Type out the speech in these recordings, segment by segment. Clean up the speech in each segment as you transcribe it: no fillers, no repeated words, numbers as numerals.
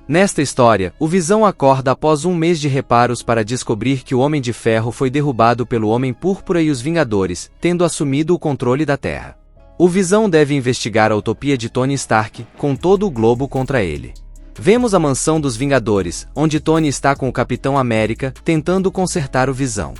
Nesta história, o Visão acorda após um mês de reparos para descobrir que o Homem de Ferro foi derrubado pelo Homem Púrpura e os Vingadores, tendo assumido o controle da Terra. O Visão deve investigar a utopia de Tony Stark, com todo o globo contra ele. Vemos a mansão dos Vingadores, onde Tony está com o Capitão América, tentando consertar o Visão.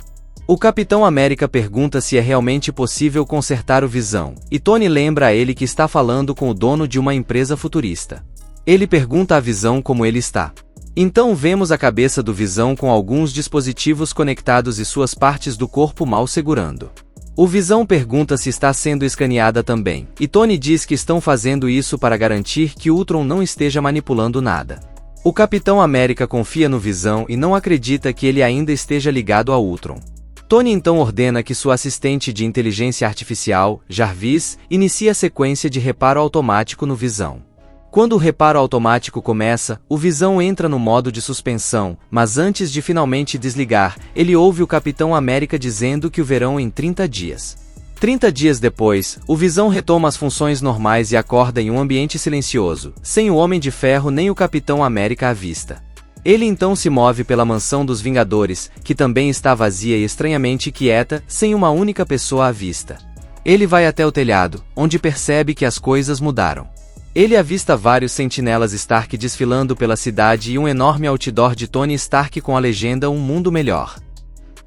O Capitão América pergunta se é realmente possível consertar o Visão, e Tony lembra a ele que está falando com o dono de uma empresa futurista. Ele pergunta a Visão como ele está. Então vemos a cabeça do Visão com alguns dispositivos conectados e suas partes do corpo mal segurando. O Visão pergunta se está sendo escaneada também, e Tony diz que estão fazendo isso para garantir que Ultron não esteja manipulando nada. O Capitão América confia no Visão e não acredita que ele ainda esteja ligado a Ultron. Tony então ordena que sua assistente de inteligência artificial, Jarvis, inicie a sequência de reparo automático no Visão. Quando o reparo automático começa, o Visão entra no modo de suspensão, mas antes de finalmente desligar, ele ouve o Capitão América dizendo que o verão em 30 dias. 30 dias depois, o Visão retoma as funções normais e acorda em um ambiente silencioso, sem o Homem de Ferro nem o Capitão América à vista. Ele então se move pela mansão dos Vingadores, que também está vazia e estranhamente quieta, sem uma única pessoa à vista. Ele vai até o telhado, onde percebe que as coisas mudaram. Ele avista vários sentinelas Stark desfilando pela cidade e um enorme outdoor de Tony Stark com a legenda "Um mundo melhor".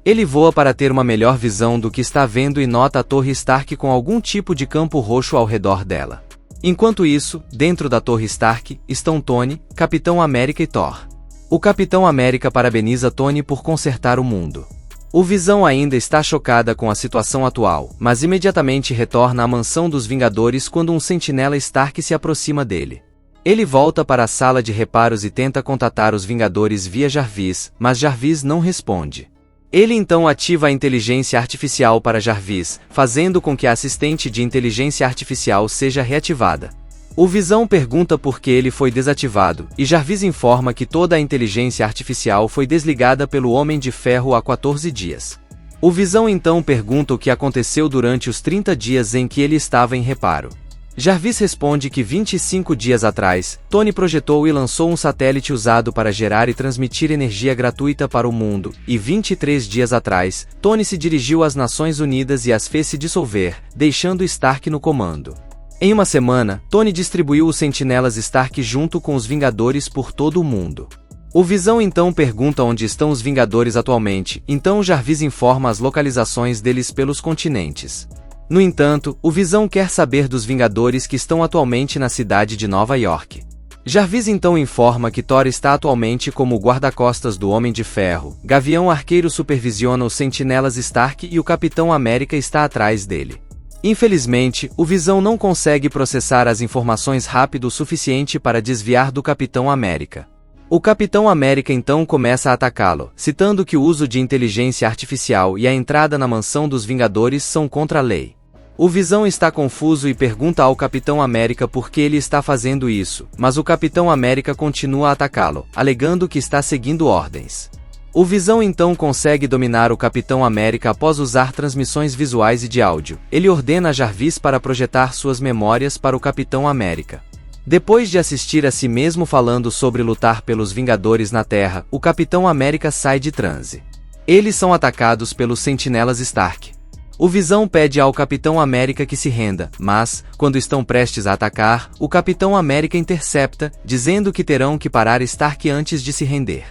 Ele voa para ter uma melhor visão do que está vendo e nota a Torre Stark com algum tipo de campo roxo ao redor dela. Enquanto isso, dentro da Torre Stark, estão Tony, Capitão América e Thor. O Capitão América parabeniza Tony por consertar o mundo. O Visão ainda está chocada com a situação atual, mas imediatamente retorna à mansão dos Vingadores quando um sentinela Stark se aproxima dele. Ele volta para a sala de reparos e tenta contatar os Vingadores via Jarvis, mas Jarvis não responde. Ele então ativa a inteligência artificial para Jarvis, fazendo com que a assistente de inteligência artificial seja reativada. O Visão pergunta por que ele foi desativado, e Jarvis informa que toda a inteligência artificial foi desligada pelo Homem de Ferro há 14 dias. O Visão então pergunta o que aconteceu durante os 30 dias em que ele estava em reparo. Jarvis responde que 25 dias atrás, Tony projetou e lançou um satélite usado para gerar e transmitir energia gratuita para o mundo, e 23 dias atrás, Tony se dirigiu às Nações Unidas e as fez se dissolver, deixando Stark no comando. Em uma semana, Tony distribuiu os sentinelas Stark junto com os Vingadores por todo o mundo. O Visão então pergunta onde estão os Vingadores atualmente, então Jarvis informa as localizações deles pelos continentes. No entanto, o Visão quer saber dos Vingadores que estão atualmente na cidade de Nova York. Jarvis então informa que Thor está atualmente como guarda-costas do Homem de Ferro, Gavião Arqueiro supervisiona os sentinelas Stark e o Capitão América está atrás dele. Infelizmente, o Visão não consegue processar as informações rápido o suficiente para desviar do Capitão América. O Capitão América então começa a atacá-lo, citando que o uso de inteligência artificial e a entrada na mansão dos Vingadores são contra a lei. O Visão está confuso e pergunta ao Capitão América por que ele está fazendo isso, mas o Capitão América continua a atacá-lo, alegando que está seguindo ordens. O Visão então consegue dominar o Capitão América após usar transmissões visuais e de áudio. Ele ordena a Jarvis para projetar suas memórias para o Capitão América. Depois de assistir a si mesmo falando sobre lutar pelos Vingadores na Terra, o Capitão América sai de transe. Eles são atacados pelos sentinelas Stark. O Visão pede ao Capitão América que se renda, mas, quando estão prestes a atacar, o Capitão América intercepta, dizendo que terão que parar Stark antes de se render.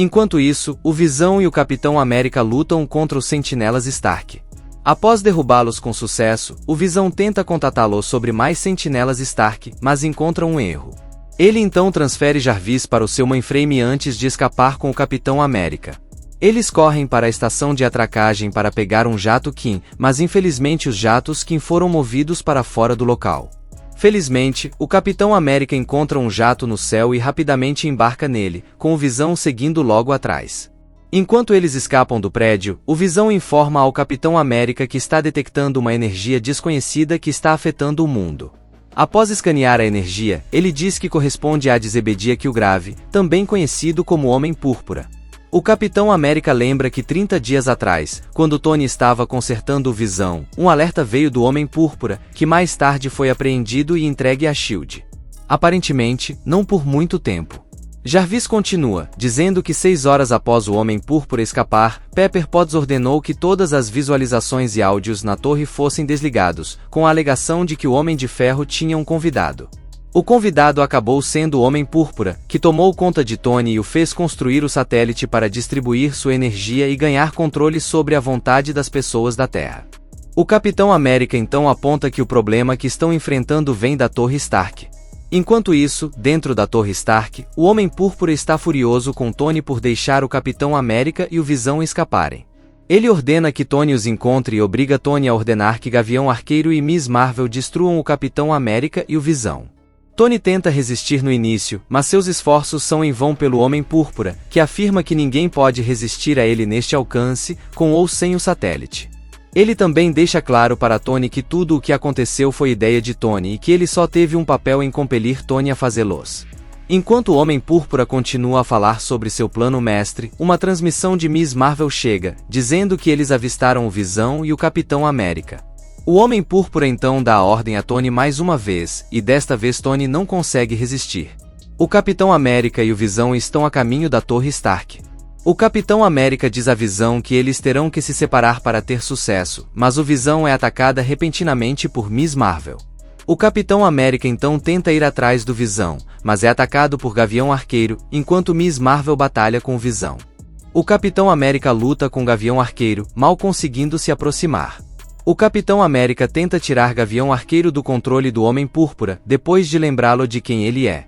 Enquanto isso, o Visão e o Capitão América lutam contra os sentinelas Stark. Após derrubá-los com sucesso, o Visão tenta contatá-los sobre mais sentinelas Stark, mas encontra um erro. Ele então transfere Jarvis para o seu mainframe antes de escapar com o Capitão América. Eles correm para a estação de atracagem para pegar um jato Kim, mas infelizmente os jatos Kim foram movidos para fora do local. Felizmente, o Capitão América encontra um jato no céu e rapidamente embarca nele, com o Visão seguindo logo atrás. Enquanto eles escapam do prédio, o Visão informa ao Capitão América que está detectando uma energia desconhecida que está afetando o mundo. Após escanear a energia, ele diz que corresponde a Zebedia Killgrave, também conhecido como Homem Púrpura. O Capitão América lembra que 30 dias atrás, quando Tony estava consertando o Visão, um alerta veio do Homem Púrpura, que mais tarde foi apreendido e entregue a SHIELD. Aparentemente, não por muito tempo. Jarvis continua, dizendo que 6 horas após o Homem Púrpura escapar, Pepper Potts ordenou que todas as visualizações e áudios na torre fossem desligados, com a alegação de que o Homem de Ferro tinha um convidado. O convidado acabou sendo o Homem Púrpura, que tomou conta de Tony e o fez construir o satélite para distribuir sua energia e ganhar controle sobre a vontade das pessoas da Terra. O Capitão América então aponta que o problema que estão enfrentando vem da Torre Stark. Enquanto isso, dentro da Torre Stark, o Homem Púrpura está furioso com Tony por deixar o Capitão América e o Visão escaparem. Ele ordena que Tony os encontre e obriga Tony a ordenar que Gavião Arqueiro e Miss Marvel destruam o Capitão América e o Visão. Tony tenta resistir no início, mas seus esforços são em vão pelo Homem Púrpura, que afirma que ninguém pode resistir a ele neste alcance, com ou sem o satélite. Ele também deixa claro para Tony que tudo o que aconteceu foi ideia de Tony e que ele só teve um papel em compelir Tony a fazê-los. Enquanto o Homem Púrpura continua a falar sobre seu plano mestre, uma transmissão de Miss Marvel chega, dizendo que eles avistaram o Visão e o Capitão América. O Homem Púrpura então dá a ordem a Tony mais uma vez, e desta vez Tony não consegue resistir. O Capitão América e o Visão estão a caminho da Torre Stark. O Capitão América diz à Visão que eles terão que se separar para ter sucesso, mas o Visão é atacada repentinamente por Miss Marvel. O Capitão América então tenta ir atrás do Visão, mas é atacado por Gavião Arqueiro, enquanto Miss Marvel batalha com o Visão. O Capitão América luta com Gavião Arqueiro, mal conseguindo se aproximar. O Capitão América tenta tirar Gavião Arqueiro do controle do Homem Púrpura, depois de lembrá-lo de quem ele é.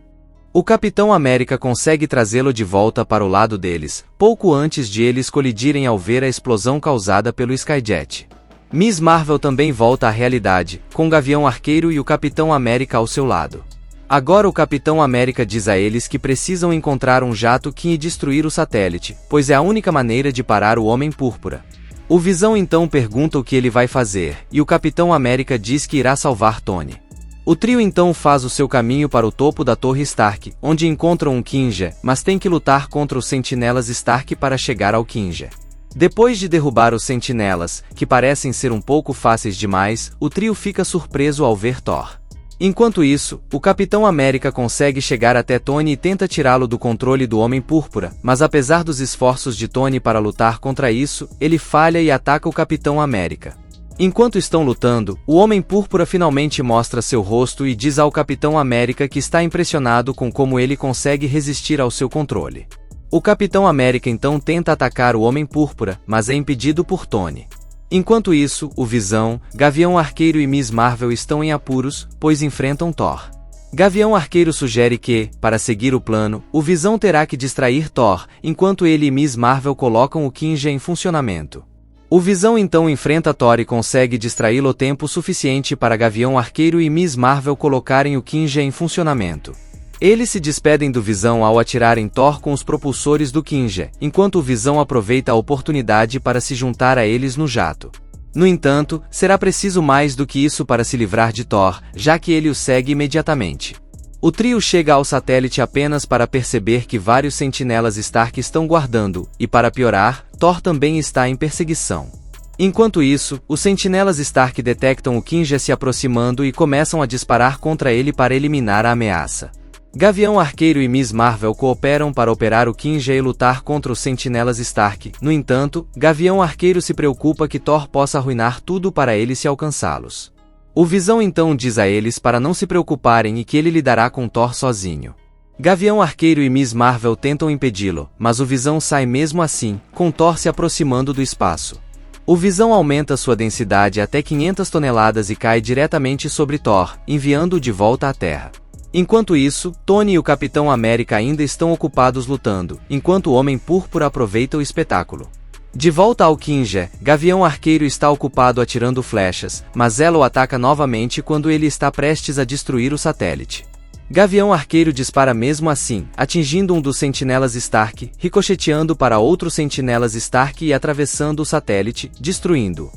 O Capitão América consegue trazê-lo de volta para o lado deles, pouco antes de eles colidirem ao ver a explosão causada pelo Skyjet. Miss Marvel também volta à realidade, com Gavião Arqueiro e o Capitão América ao seu lado. Agora o Capitão América diz a eles que precisam encontrar um jato que e destruir o satélite, pois é a única maneira de parar o Homem Púrpura. O Visão então pergunta o que ele vai fazer, e o Capitão América diz que irá salvar Tony. O trio então faz o seu caminho para o topo da Torre Stark, onde encontram um Kinja, mas tem que lutar contra os Sentinelas Stark para chegar ao Kinja. Depois de derrubar os Sentinelas, que parecem ser um pouco fáceis demais, o trio fica surpreso ao ver Thor. Enquanto isso, o Capitão América consegue chegar até Tony e tenta tirá-lo do controle do Homem Púrpura, mas apesar dos esforços de Tony para lutar contra isso, ele falha e ataca o Capitão América. Enquanto estão lutando, o Homem Púrpura finalmente mostra seu rosto e diz ao Capitão América que está impressionado com como ele consegue resistir ao seu controle. O Capitão América então tenta atacar o Homem Púrpura, mas é impedido por Tony. Enquanto isso, o Visão, Gavião Arqueiro e Miss Marvel estão em apuros, pois enfrentam Thor. Gavião Arqueiro sugere que, para seguir o plano, o Visão terá que distrair Thor, enquanto ele e Miss Marvel colocam o Kinja em funcionamento. O Visão então enfrenta Thor e consegue distraí-lo o tempo suficiente para Gavião Arqueiro e Miss Marvel colocarem o Kinja em funcionamento. Eles se despedem do Visão ao atirarem Thor com os propulsores do Kinja, enquanto o Visão aproveita a oportunidade para se juntar a eles no jato. No entanto, será preciso mais do que isso para se livrar de Thor, já que ele o segue imediatamente. O trio chega ao satélite apenas para perceber que vários Sentinelas Stark estão guardando, e para piorar, Thor também está em perseguição. Enquanto isso, os Sentinelas Stark detectam o Kinja se aproximando e começam a disparar contra ele para eliminar a ameaça. Gavião Arqueiro e Miss Marvel cooperam para operar o Kinja e lutar contra os Sentinelas Stark. No entanto, Gavião Arqueiro se preocupa que Thor possa arruinar tudo para ele se alcançá-los. O Visão então diz a eles para não se preocuparem e que ele lidará com Thor sozinho. Gavião Arqueiro e Miss Marvel tentam impedi-lo, mas o Visão sai mesmo assim, com Thor se aproximando do espaço. O Visão aumenta sua densidade até 500 toneladas e cai diretamente sobre Thor, enviando-o de volta à Terra. Enquanto isso, Tony e o Capitão América ainda estão ocupados lutando, enquanto o Homem Púrpura aproveita o espetáculo. De volta ao Kinja, Gavião Arqueiro está ocupado atirando flechas, mas ela o ataca novamente quando ele está prestes a destruir o satélite. Gavião Arqueiro dispara mesmo assim, atingindo um dos Sentinelas Stark, ricocheteando para outros Sentinelas Stark e atravessando o satélite, destruindo-o.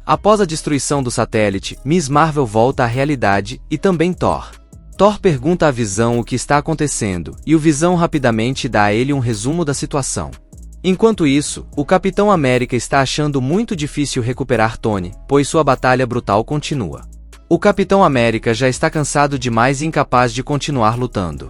Após a destruição do satélite, Miss Marvel volta à realidade, e também Thor. Thor pergunta a Visão o que está acontecendo, e o Visão rapidamente dá a ele um resumo da situação. Enquanto isso, o Capitão América está achando muito difícil recuperar Tony, pois sua batalha brutal continua. O Capitão América já está cansado demais e incapaz de continuar lutando.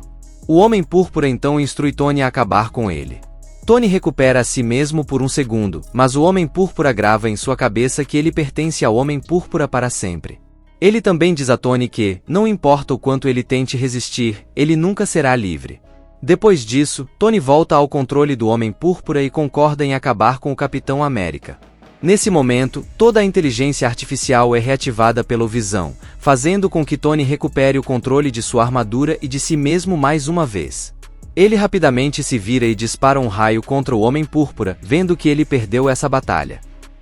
O Homem Púrpura então instrui Tony a acabar com ele. Tony recupera a si mesmo por um segundo, mas o Homem Púrpura grava em sua cabeça que ele pertence ao Homem Púrpura para sempre. Ele também diz a Tony que, não importa o quanto ele tente resistir, ele nunca será livre. Depois disso, Tony volta ao controle do Homem Púrpura e concorda em acabar com o Capitão América. Nesse momento, toda a inteligência artificial é reativada pelo Visão, fazendo com que Tony recupere o controle de sua armadura e de si mesmo mais uma vez. Ele rapidamente se vira e dispara um raio contra o Homem Púrpura, vendo que ele perdeu essa batalha.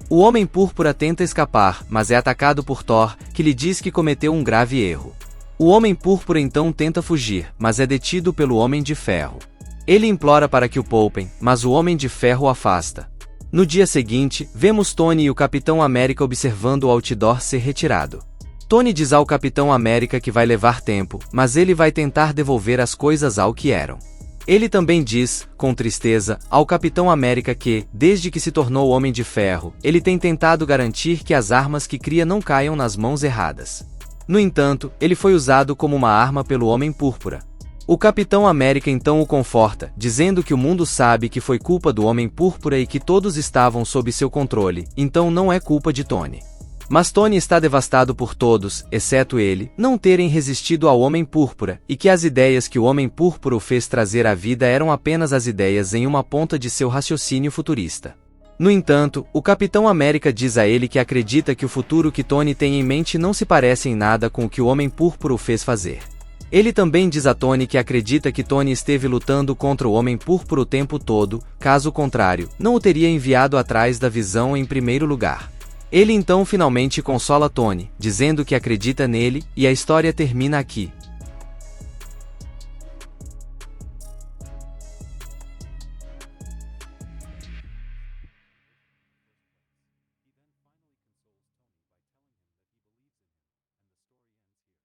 O Homem Púrpura tenta escapar, mas é atacado por Thor, que lhe diz que cometeu um grave erro. O Homem Púrpura então tenta fugir, mas é detido pelo Homem de Ferro. Ele implora para que o poupem, mas o Homem de Ferro o afasta. No dia seguinte, vemos Tony e o Capitão América observando o outdoor ser retirado. Tony diz ao Capitão América que vai levar tempo, mas ele vai tentar devolver as coisas ao que eram. Ele também diz, com tristeza, ao Capitão América que, desde que se tornou Homem de Ferro, ele tem tentado garantir que as armas que cria não caiam nas mãos erradas. No entanto, ele foi usado como uma arma pelo Homem Púrpura. O Capitão América então o conforta, dizendo que o mundo sabe que foi culpa do Homem Púrpura e que todos estavam sob seu controle, então não é culpa de Tony. Mas Tony está devastado por todos, exceto ele, não terem resistido ao Homem Púrpura, e que as ideias que o Homem Púrpura o fez trazer à vida eram apenas as ideias em uma ponta de seu raciocínio futurista. No entanto, o Capitão América diz a ele que acredita que o futuro que Tony tem em mente não se parece em nada com o que o Homem Púrpura o fez fazer. Ele também diz a Tony que acredita que Tony esteve lutando contra o Homem Púrpura o tempo todo, caso contrário, não o teria enviado atrás da Visão em primeiro lugar. Ele então finalmente consola Tony, dizendo que acredita nele, e a história termina aqui.